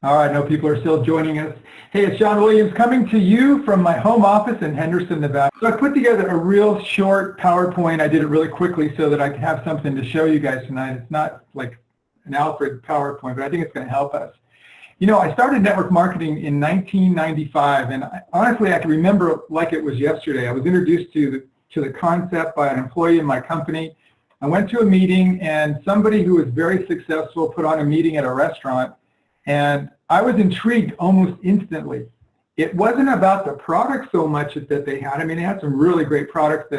All right, I know people are still joining us. Hey, it's John Williams coming to you from my home office in Henderson, Nevada. So I put together a real short PowerPoint. I did it really quickly so that I could have something to show you guys tonight. It's not like an Alfred PowerPoint, but I think it's going to help us. You know, I started network marketing in 1995, and honestly, I can remember like it was yesterday. I was introduced to the concept by an employee in my company. I went to a meeting, and somebody who was very successful put on a meeting at a restaurant, and I was intrigued almost instantly. It wasn't about the product so much that they had. I mean, they had some really great products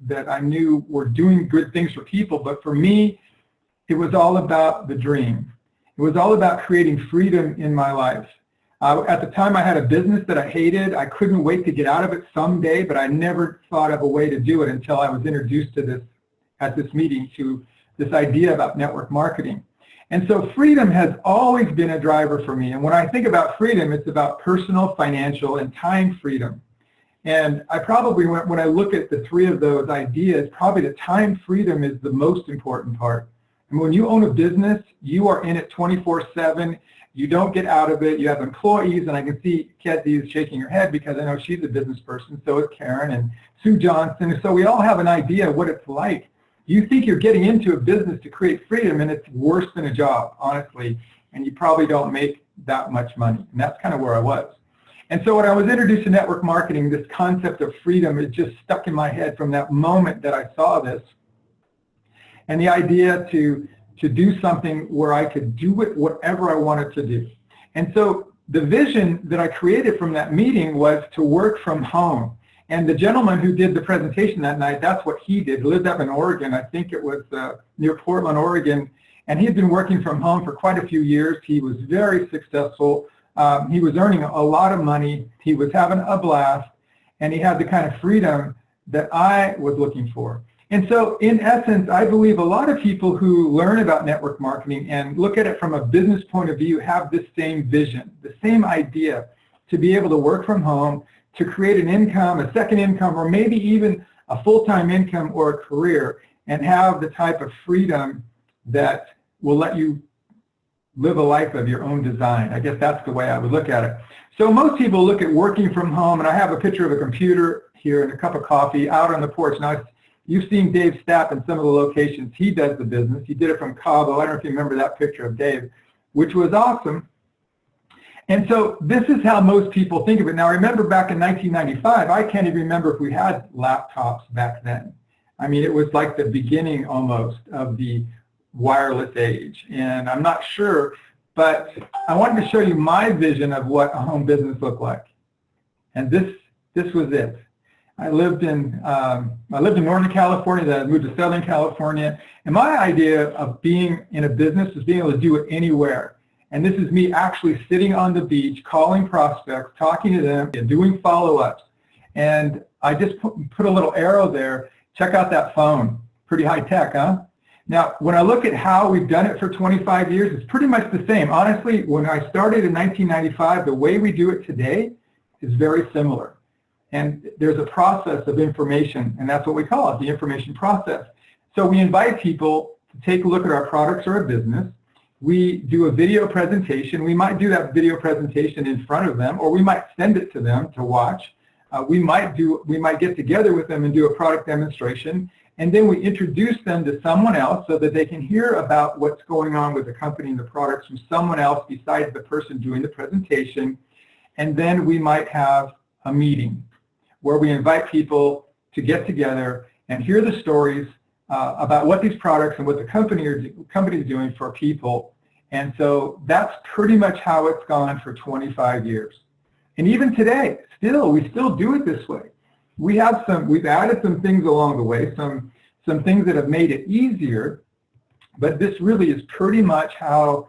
that I knew were doing good things for people, but for me, it was all about the dream. It was all about creating freedom in my life. At the time, I had a business that I hated. I couldn't wait to get out of it someday, but I never thought of a way to do it until I was introduced to this at this meeting, to this idea about network marketing. And so freedom has always been a driver for me. And when I think about freedom, it's about personal, financial, and time freedom. And I probably, when I look at the three of those ideas, probably the time freedom is the most important part. And when you own a business, you are in it 24/7. You don't get out of it. You have employees, and I can see Kathy is shaking her head because I know she's a business person. So is Karen and Sue Johnson. So we all have an idea of what it's like. You think you're getting into a business to create freedom, and it's worse than a job, honestly, and you probably don't make that much money. And that's kind of where I was. And so when I was introduced to network marketing, this concept of freedom, it just stuck in my head from that moment that I saw this. And the idea to do something where I could do it whatever I wanted to do. And so the vision that I created from that meeting was to work from home. And the gentleman who did the presentation that night, that's what he did. He lived up in Oregon. I think it was near Portland, Oregon. And he had been working from home for quite a few years. He was very successful. He was earning a lot of money. He was having a blast. And he had the kind of freedom that I was looking for. And so in essence, I believe a lot of people who learn about network marketing and look at it from a business point of view have this same vision, the same idea, to be able to work from home, to create an income, a second income, or maybe even a full-time income or a career, and have the type of freedom that will let you live a life of your own design. I guess that's the way I would look at it. So most people look at working from home, and I have a picture of a computer here and a cup of coffee out on the porch. Now, you've seen Dave Stapp in some of the locations he does the business. He did it from Cabo. I don't know if you remember that picture of Dave, which was awesome. And so this is how most people think of it. Now, remember back in 1995, I can't even remember if we had laptops back then. I mean, it was like the beginning almost of the wireless age. And I'm not sure, but I wanted to show you my vision of what a home business looked like. And this was it. I lived in Northern California, then I moved to Southern California. And my idea of being in a business is being able to do it anywhere. And this is me actually sitting on the beach, calling prospects, talking to them, and doing follow-ups. And I just put a little arrow there. Check out that phone. Pretty high tech, huh? Now, when I look at how we've done it for 25 years, it's pretty much the same. Honestly, when I started in 1995, the way we do it today is very similar. And there's a process of information, and that's what we call it, the information process. So we invite people to take a look at our products or our business. We do a video presentation. We might do that video presentation in front of them, or we might send it to them to watch. We might get together with them and do a product demonstration, and then we introduce them to someone else so that they can hear about what's going on with the company and the products from someone else besides the person doing the presentation. And then we might have a meeting where we invite people to get together and hear the stories about what these products and what the company is doing for people. And so that's pretty much how it's gone for 25 years. And even today, we still do it this way. We've added some things along the way, some things that have made it easier, but this really is pretty much how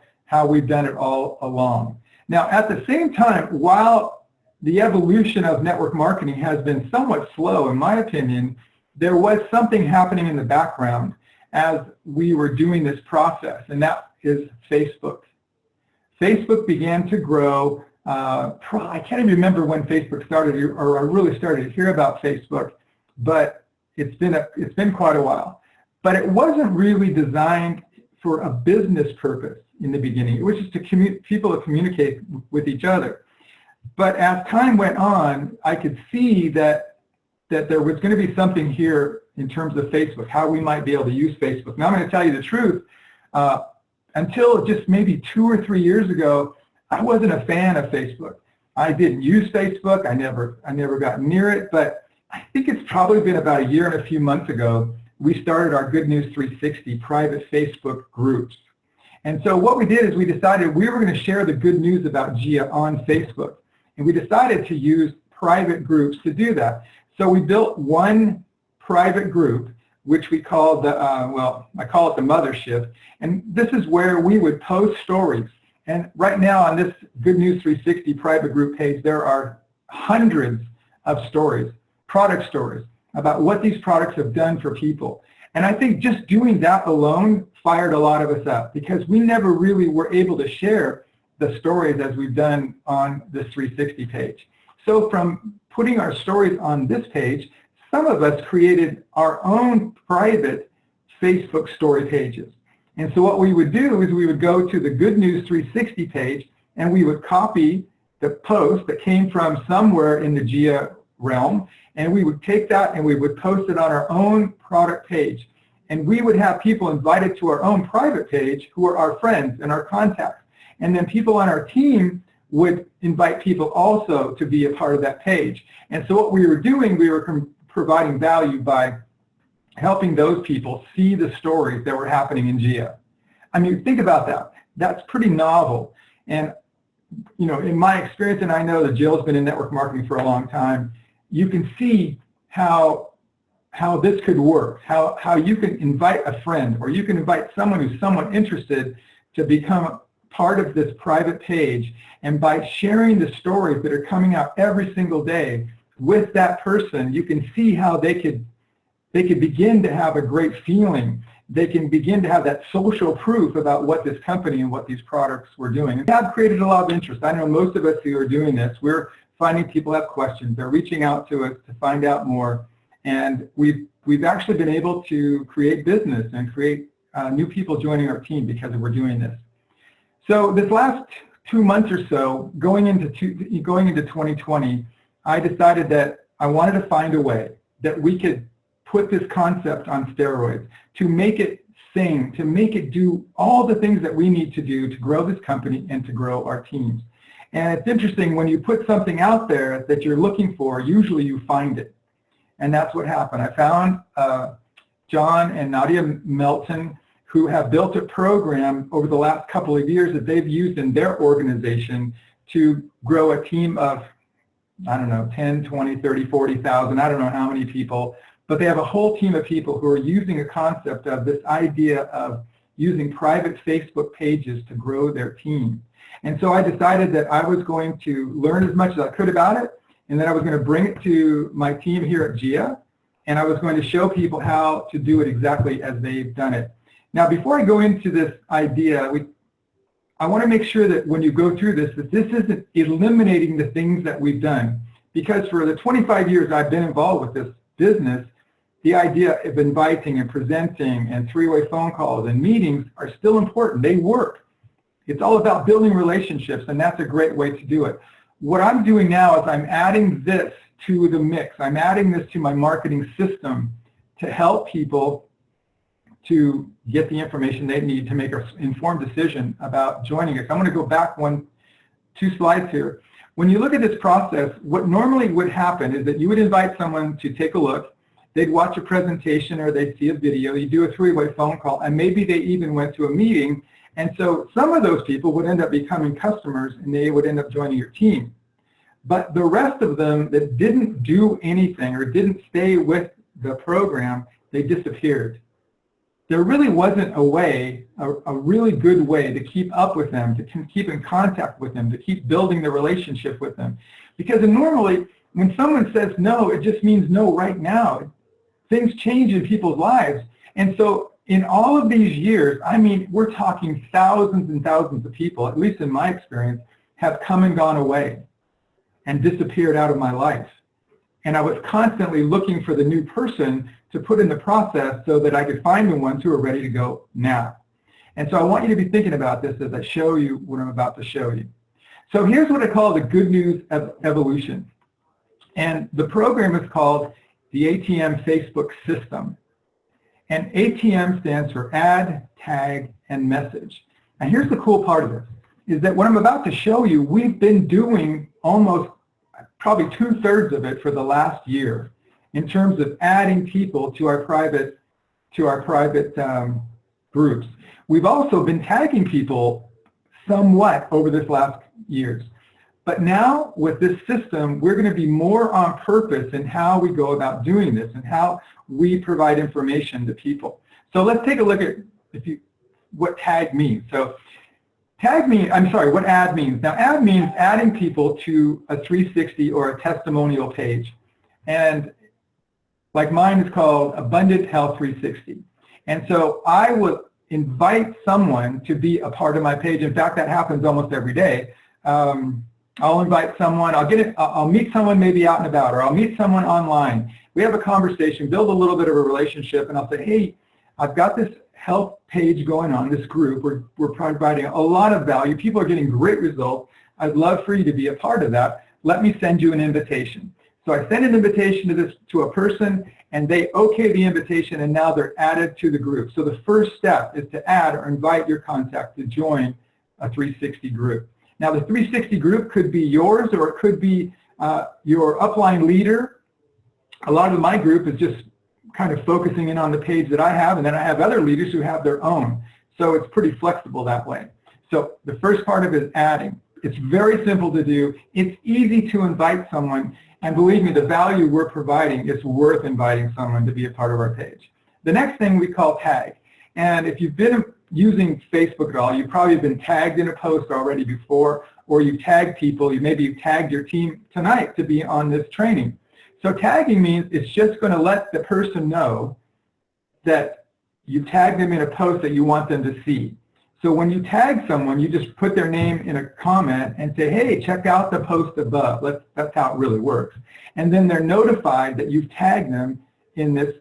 we've done it all along. Now, at the same time, while the evolution of network marketing has been somewhat slow, in my opinion, there was something happening in the background as we were doing this process, and that is Facebook. Facebook began to grow. I can't even remember when Facebook started, or I really started to hear about Facebook, but it's been quite a while. But it wasn't really designed for a business purpose. in the beginning. It was just people to communicate with each other. But as time went on, I could see that there was going to be something here in terms of Facebook, how we might be able to use Facebook. Now I'm going to tell you the truth. Until just maybe 2 or 3 years ago, I wasn't a fan of Facebook. I didn't use Facebook. I never got near it. But I think it's probably been about a year and a few months ago, we started our Good News 360 private Facebook groups. And so what we did is we decided we were going to share the good news about GIA on Facebook. And we decided to use private groups to do that. So we built one private group, which we called the, I call it the mothership. And this is where we would post stories. And right now on this Good News 360 private group page, there are hundreds of stories, product stories, about what these products have done for people. And I think just doing that alone fired a lot of us up, because we never really were able to share the stories as we've done on this 360 page. So from putting our stories on this page, some of us created our own private Facebook story pages. And so what we would do is we would go to the Good News 360 page and we would copy the post that came from somewhere in the GIA realm, and we would take that and we would post it on our own product page. And we would have people invited to our own private page who are our friends and our contacts. And then people on our team would invite people also to be a part of that page. And so what we were doing, we were providing value by helping those people see the stories that were happening in GIA. I mean, think about that. That's pretty novel. And, you know, in my experience, and I know that Jill's been in network marketing for a long time, you can see how this could work, how you can invite a friend, or you can invite someone who's somewhat interested to become part of this private page. And by sharing the stories that are coming out every single day with that person, you can see how they could begin to have a great feeling. They can begin to have that social proof about what this company and what these products were doing. And that created a lot of interest. I know most of us who are doing this, we're finding people have questions. They're reaching out to us to find out more. And we've actually been able to create business and create new people joining our team because we're doing this. So this last 2 months or so, going into 2020, I decided that I wanted to find a way that we could put this concept on steroids, to make it sing, to make it do all the things that we need to do to grow this company and to grow our teams. And it's interesting, when you put something out there that you're looking for, usually you find it. And that's what happened. I found John and Nadia Melton, who have built a program over the last couple of years that they've used in their organization to grow a team of, I don't know, 10, 20, 30, 40,000, I don't know how many people, but they have a whole team of people who are using a concept of this idea of using private Facebook pages to grow their team. And so I decided that I was going to learn as much as I could about it, and then I was going to bring it to my team here at GIA, and I was going to show people how to do it exactly as they've done it. Now, before I go into this idea, I want to make sure that when you go through this, that this isn't eliminating the things that we've done. Because for the 25 years I've been involved with this business, the idea of inviting and presenting and three-way phone calls and meetings are still important. They work. It's all about building relationships, and that's a great way to do it. What I'm doing now is I'm adding this to the mix. I'm adding this to my marketing system to help people to get the information they need to make an informed decision about joining us. I'm going to go back 2 slides here. When you look at this process, what normally would happen is that you would invite someone to take a look. They'd watch a presentation or they'd see a video. You do a three-way phone call, and maybe they even went to a meeting. And so some of those people would end up becoming customers, and they would end up joining your team. But the rest of them that didn't do anything or didn't stay with the program, they disappeared. There really wasn't a way, a really good way to keep up with them, to keep in contact with them, to keep building the relationship with them. Because normally, when someone says no, it just means no right now. Things change in people's lives. And so in all of these years, I mean, we're talking thousands and thousands of people, at least in my experience, have come and gone away and disappeared out of my life. And I was constantly looking for the new person to put in the process so that I could find the ones who are ready to go now. And so I want you to be thinking about this as I show you what I'm about to show you. So here's what I call the good news evolution. And the program is called the ATM Facebook system. And ATM stands for add, tag, and message. And here's the cool part of this, is that what I'm about to show you, we've been doing almost probably 2/3 of it for the last year in terms of adding people to our private groups. We've also been tagging people somewhat over this last years. But now with this system, we're going to be more on purpose in how we go about doing this and how we provide information to people. So let's take a look at what tag means. So what add means. Now add means adding people to a 360 or a testimonial page. And like mine is called Abundant Health 360. And so I will invite someone to be a part of my page. In fact, that happens almost every day. I'll invite someone, I'll meet someone maybe out and about, or I'll meet someone online. We have a conversation, build a little bit of a relationship, and I'll say, hey, I've got this health page going on, this group. We're providing a lot of value. People are getting great results. I'd love for you to be a part of that. Let me send you an invitation. So I send an invitation to a person, and they okay the invitation, and now they're added to the group. So the first step is to add or invite your contact to join a 360 group. Now the 360 group could be yours, or it could be your upline leader. A lot of my group is just kind of focusing in on the page that I have, and then I have other leaders who have their own. So it's pretty flexible that way. So the first part of it is adding. It's very simple to do. It's easy to invite someone, and believe me, the value we're providing, it's worth inviting someone to be a part of our page. The next thing we call tag. And if you've been using Facebook at all, you've probably been tagged in a post already before, or you tag people, maybe you've tagged your team tonight to be on this training. So tagging means it's just going to let the person know that you tagged them in a post that you want them to see. So when you tag someone, you just put their name in a comment and say, hey, check out the post above. That's how it really works. And then they're notified that you've tagged them in this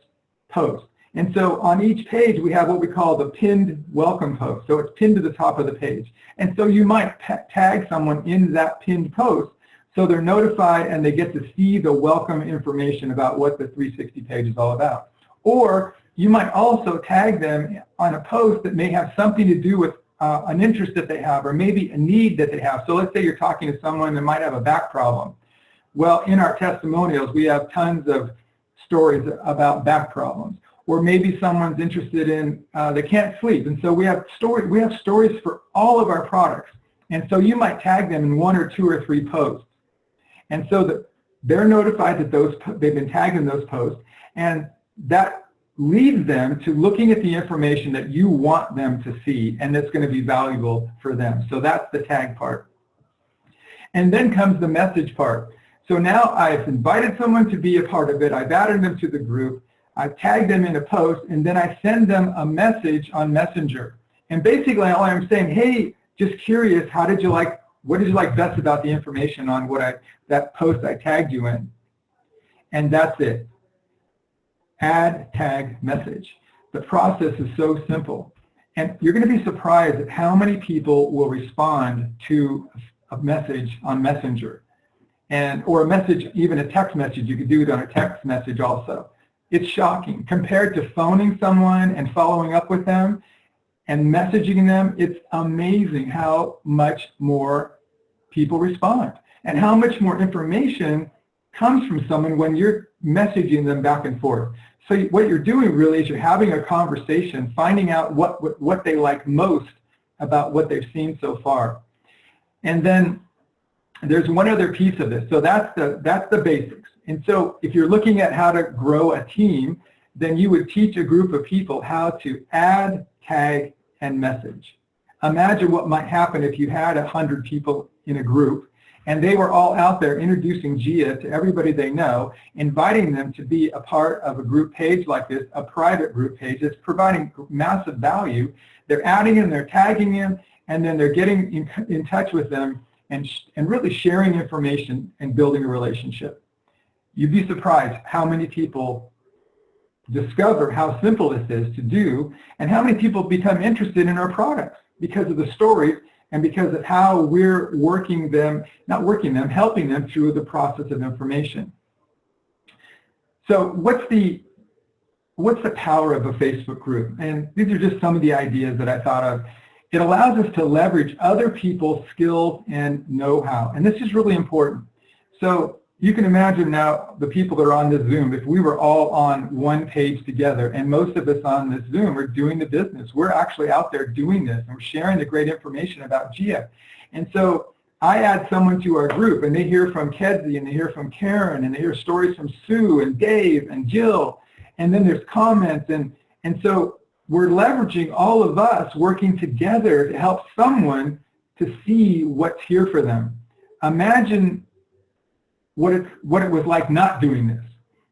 post. And so on each page, we have what we call the pinned welcome post. So it's pinned to the top of the page. And so you might tag someone in that pinned post, so they're notified and they get to see the welcome information about what the 360 page is all about. Or you might also tag them on a post that may have something to do with an interest that they have, or maybe a need that they have. So let's say you're talking to someone that might have a back problem. Well, in our testimonials, we have tons of stories about back problems. Or maybe someone's interested in, they can't sleep. And so we have stories for all of our products. And so you might tag them in 1 or 2 or 3 posts. And so that they're notified that they've been tagged in those posts, and that leads them to looking at the information that you want them to see, and that's going to be valuable for them. So that's the tag part. And then comes the message part. So now I've invited someone to be a part of it, I've added them to the group, I've tagged them in a post, and then I send them a message on Messenger. And basically all I'm saying, hey, just curious, what did you like best about the information on that post I tagged you in? And that's it. Add, tag, message. The process is so simple. And you're going to be surprised at how many people will respond to a message on Messenger. Or a message, even a text message. You could do it on a text message also. It's shocking. Compared to phoning someone and following up with them and messaging them, it's amazing how much more people respond and how much more information comes from someone when you're messaging them back and forth. So what you're doing really is you're having a conversation, finding out what they like most about what they've seen so far. And then there's one other piece of this. So that's the basics. And so if you're looking at how to grow a team, then you would teach a group of people how to add, tag, and message. Imagine what might happen if you had 100 people in a group and they were all out there introducing Gia to everybody they know, inviting them to be a part of a group page like this, a private group page that's providing massive value. They're adding in, they're tagging in, and then they're getting in touch with them and really sharing information and building a relationship. You'd be surprised how many people discover how simple this is to do and how many people become interested in our products because of the stories and because of how we're helping them through the process of information. So what's the power of a Facebook group? And these are just some of the ideas that I thought of. It allows us to leverage other people's skills and know-how, and this is really important. So you can imagine now the people that are on this Zoom, if we were all on one page together, and most of us on this Zoom are doing the business. We're actually out there doing this, and we're sharing the great information about GIA. And so I add someone to our group, and they hear from Kedzie, and they hear from Karen, and they hear stories from Sue and Dave and Jill, and then there's comments, and so we're leveraging all of us working together to help someone to see what's here for them. Imagine what it was like not doing this,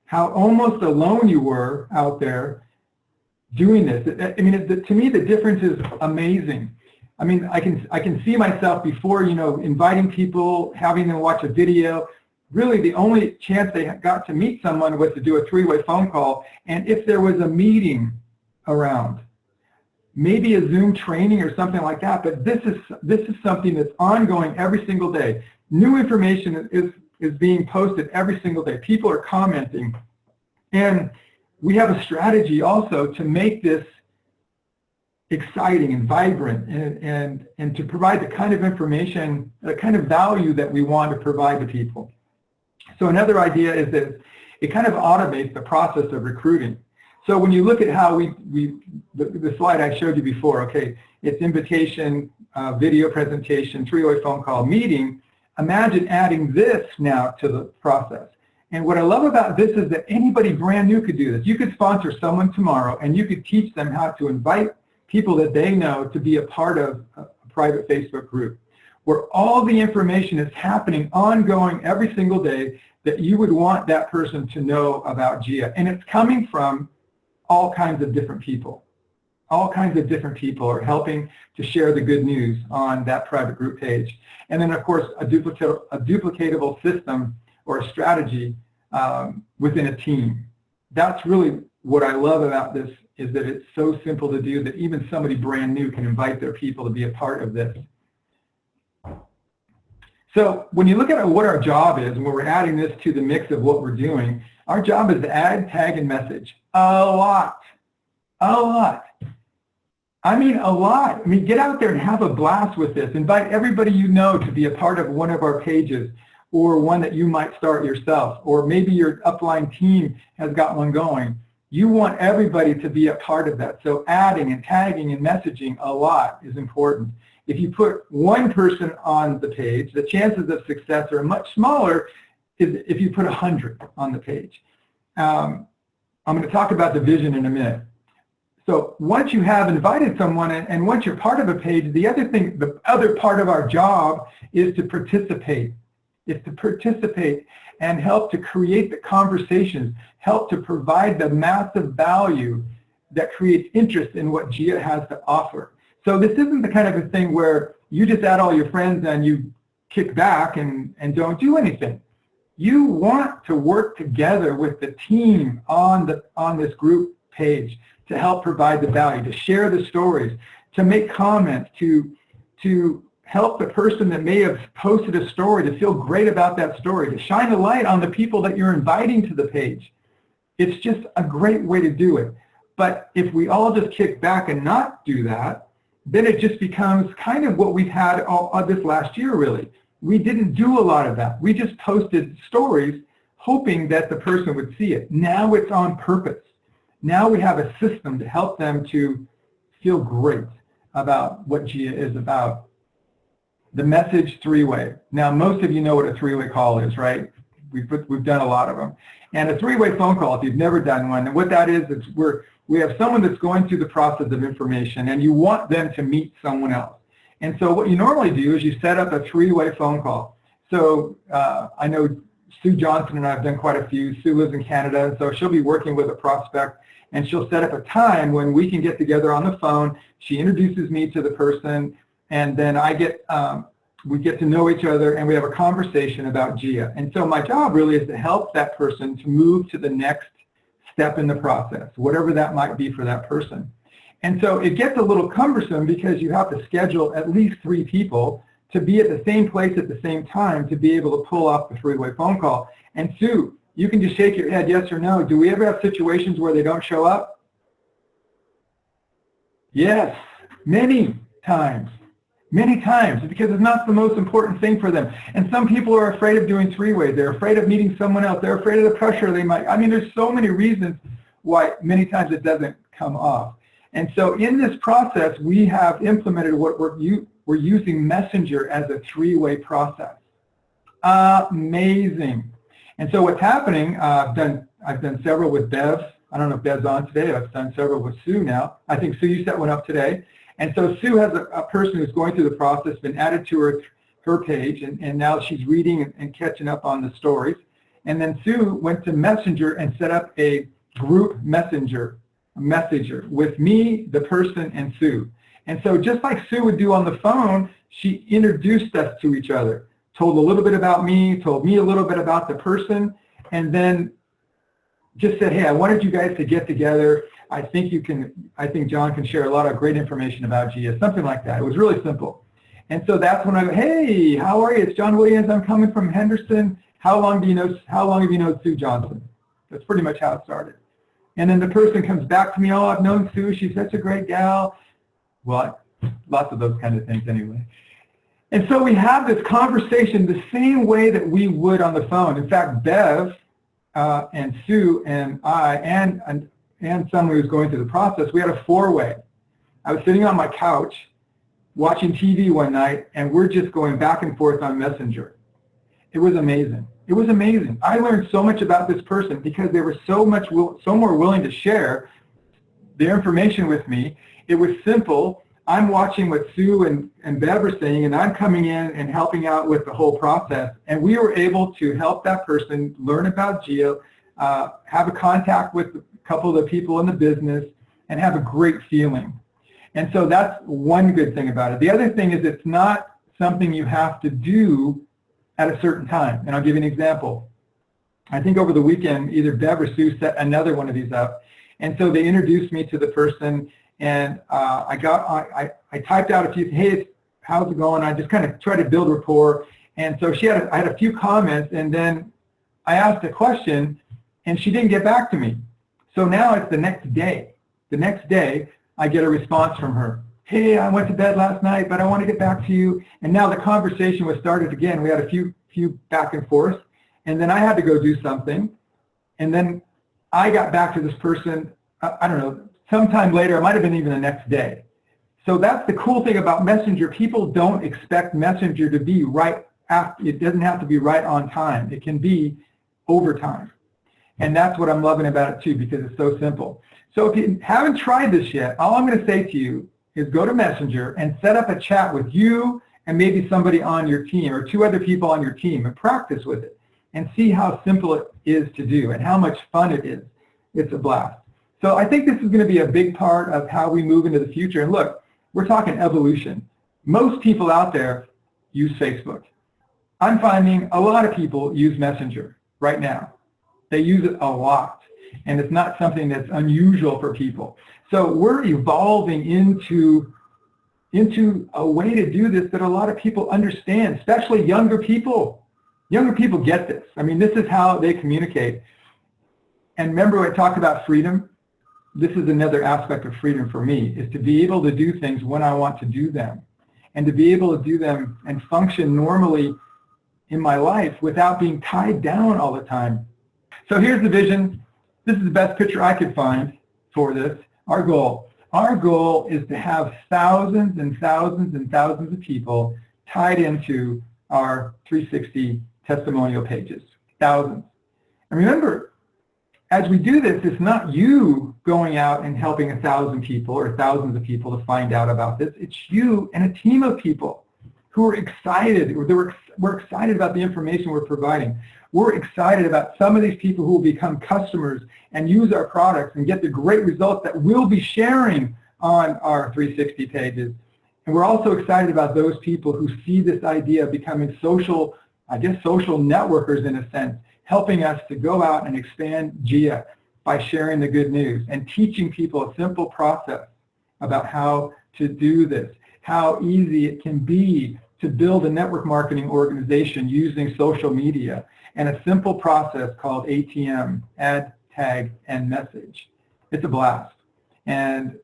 how almost alone you were out there doing this. I mean, to me, the difference is amazing. I mean, I can see myself before, inviting people, having them watch a video. Really, the only chance they got to meet someone was to do a three-way phone call, and if there was a meeting around, maybe a Zoom training or something like that. But this is something that's ongoing every single day. New information is being posted every single day. People are commenting, and we have a strategy also to make this exciting and vibrant, and to provide the kind of information, the kind of value that we want to provide to people. So another idea is that it kind of automates the process of recruiting. So when you look at how the slide I showed you before, okay, it's invitation, video presentation, three-way phone call, meeting. Imagine adding this now to the process. And what I love about this is that anybody brand new could do this. You could sponsor someone tomorrow, and you could teach them how to invite people that they know to be a part of a private Facebook group, where all the information is happening ongoing every single day that you would want that person to know about GIA. And it's coming from all kinds of different people. All kinds of different people are helping to share the good news on that private group page. And then, of course, a duplicatable system or a strategy within a team. That's really what I love about this, is that it's so simple to do that even somebody brand new can invite their people to be a part of this. So when you look at what our job is, and when we're adding this to the mix of what we're doing, our job is to add, tag, and message. A lot. I mean, a lot. I mean, get out there and have a blast with this. Invite everybody you know to be a part of one of our pages, or one that you might start yourself, or maybe your upline team has got one going. You want everybody to be a part of that. So adding and tagging and messaging a lot is important. If you put one person on the page, the chances of success are much smaller if you put 100 on the page. I'm going to talk about the vision in a minute. So once you have invited someone, and once you're part of a page, the other part of our job is to participate. It's to participate and help to create the conversations, help to provide the massive value that creates interest in what GIA has to offer. So this isn't the kind of a thing where you just add all your friends and you kick back and don't do anything. You want to work together with the team on this group page to help provide the value, to share the stories, to make comments, to help the person that may have posted a story to feel great about that story, to shine a light on the people that you're inviting to the page. It's just a great way to do it. But if we all just kick back and not do that, then it just becomes kind of what we've had all this last year, really. We didn't do a lot of that. We just posted stories hoping that the person would see it. Now it's on purpose. Now we have a system to help them to feel great about what GIA is about. The message three-way. Now, most of you know what a three-way call is, right? We've done a lot of them. And a three-way phone call, if you've never done one, and what that is we have someone that's going through the process of information, and you want them to meet someone else. And so what you normally do is you set up a three-way phone call. So I know Sue Johnson and I have done quite a few. Sue lives in Canada, and so she'll be working with a prospect, and she'll set up a time when we can get together on the phone. She introduces me to the person, and then we get to know each other, and we have a conversation about GIA. And so my job really is to help that person to move to the next step in the process, whatever that might be for that person. And so it gets a little cumbersome because you have to schedule at least 3 people to be at the same place at the same time to be able to pull off the 3-way phone call. And Sue, you can just shake your head yes or no. Do we ever have situations where they don't show up? Yes, many times. Many times, because it's not the most important thing for them. And some people are afraid of doing 3-way. They're afraid of meeting someone else. They're afraid of the pressure they might. I mean, there's so many reasons why many times it doesn't come off. And so in this process, we have implemented what we're using Messenger as a 3-way process. Amazing. And so what's happening, I've done several with Bev. I don't know if Bev's on today. I've done several with Sue now. I think Sue, you set one up today. And so Sue has a person who's going through the process, been added to her page, and now she's reading and catching up on the stories. And then Sue went to Messenger and set up a group messenger with me, the person, and Sue. And so just like Sue would do on the phone, she introduced us to each other, told a little bit about me, told me a little bit about the person, and then just said, hey, I wanted you guys to get together. I think John can share a lot of great information about GIA, something like that. It was really simple. And so that's when I go, hey, how are you? It's John Williams. I'm coming from Henderson. How long have you known Sue Johnson? That's pretty much how it started. And then the person comes back to me, oh, I've known Sue. She's such a great gal. Well, lots of those kind of things anyway. And so we have this conversation the same way that we would on the phone. In fact, Bev and Sue and I and someone who was going through the process, we had a 4-way. I was sitting on my couch watching TV one night, and we're just going back and forth on Messenger. It was amazing. It was amazing. I learned so much about this person because they were so more willing to share their information with me. It was simple. I'm watching what Sue and Bev are saying, and I'm coming in and helping out with the whole process. And we were able to help that person learn about GIA, have a contact with a couple of the people in the business, and have a great feeling. And so that's one good thing about it. The other thing is it's not something you have to do at a certain time. And I'll give you an example. I think over the weekend, either Bev or Sue set another one of these up. And so they introduced me to the person, and I typed out a few, hey, how's it going? I just kind of tried to build rapport. And so I had a few comments, and then I asked a question, and she didn't get back to me. So now it's the next day. The next day, I get a response from her. Hey, I went to bed last night, but I want to get back to you. And now the conversation was started again. We had a few back and forth, and then I had to go do something. And then I got back to this person, I don't know, sometime later. It might have been even the next day. So that's the cool thing about Messenger. People don't expect Messenger to be right after. It doesn't have to be right on time. It can be over time. And that's what I'm loving about it too, because it's so simple. So if you haven't tried this yet, all I'm going to say to you is go to Messenger and set up a chat with you and maybe somebody on your team or 2 other people on your team and practice with it and see how simple it is to do and how much fun it is. It's a blast. So I think this is going to be a big part of how we move into the future. And look, we're talking evolution. Most people out there use Facebook. I'm finding a lot of people use Messenger right now. They use it a lot, and it's not something that's unusual for people. So we're evolving into a way to do this that a lot of people understand, especially younger people. Younger people get this. I mean, this is how they communicate. And remember I talked about freedom? This is another aspect of freedom for me, is to be able to do things when I want to do them, and to be able to do them and function normally in my life without being tied down all the time. So here's the vision. This is the best picture I could find for this. Our goal is to have thousands and thousands and thousands of people tied into our 360 testimonial pages. Thousands. And remember, as we do this, it's not you going out and helping 1,000 people or thousands of people to find out about this. It's you and a team of people who are excited. We're excited about the information we're providing. We're excited about some of these people who will become customers and use our products and get the great results that we'll be sharing on our 360 pages. And we're also excited about those people who see this idea of becoming social networkers in a sense, helping us to go out and expand GIA by sharing the good news and teaching people a simple process about how to do this, how easy it can be to build a network marketing organization using social media, and a simple process called ATM, add, tag, and message. It's a blast. And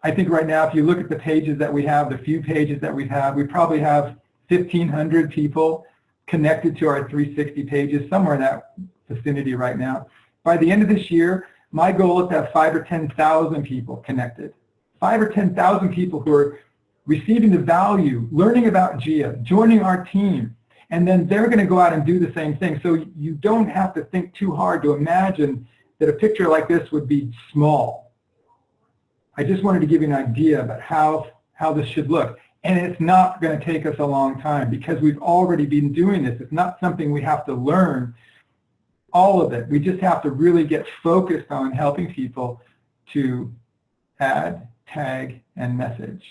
I think right now, if you look at the pages that we have, the few pages that we have, we probably have 1,500 people connected to our 360 pages, somewhere in that vicinity right now. By the end of this year, my goal is to have 5,000 or 10,000 people connected. 5,000 or 10,000 people who are receiving the value, learning about GIA, joining our team, and then they're going to go out and do the same thing. So you don't have to think too hard to imagine that a picture like this would be small. I just wanted to give you an idea about how this should look. And it's not going to take us a long time because we've already been doing this. It's not something we have to learn all of it. We just have to really get focused on helping people to add, tag, and message.